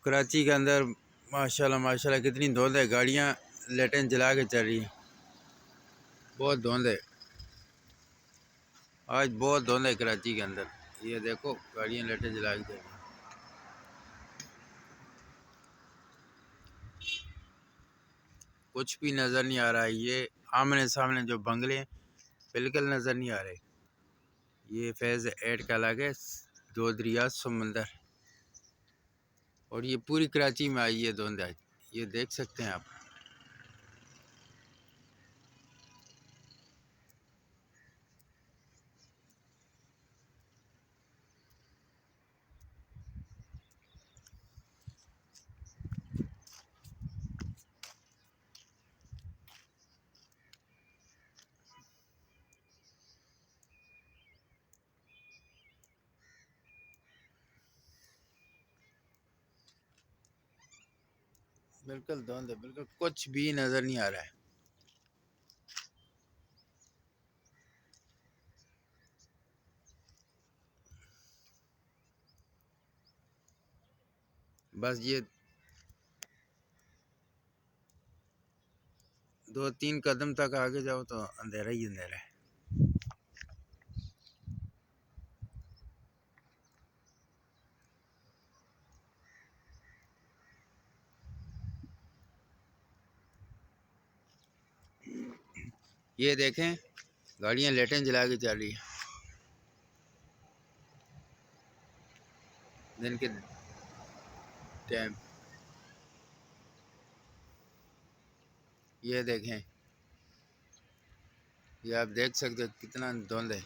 कराची के अंदर माशाल्लाह माशाल्लाह कितनी धुंध है। गाड़ियाँ लाइटें जला के चल रही हैं। बहुत धुंध है आज, बहुत धुंध है कराची के अंदर। ये देखो गाड़ियाँ लाइटें जला के चल रही हैं। कुछ भी नज़र नहीं आ रहा है। ये आमने सामने जो बंगले हैं बिल्कुल नज़र नहीं आ रहे। ये फेज़ 8 का अलग है, दो दरिया समंदर, और ये पूरी कराची में आई है धुंध आज। ये देख सकते हैं आप। बिल्कुल धुंध है, बिल्कुल कुछ भी नज़र नहीं आ रहा है। बस ये 2-3 कदम तक आगे जाओ तो अंधेरा ही अंधेरा है। ये देखें गाड़ियाँ लाइटें जला के चल रही है दिन के टाइम। ये देखें, ये आप देख सकते हो कितना धुंध है।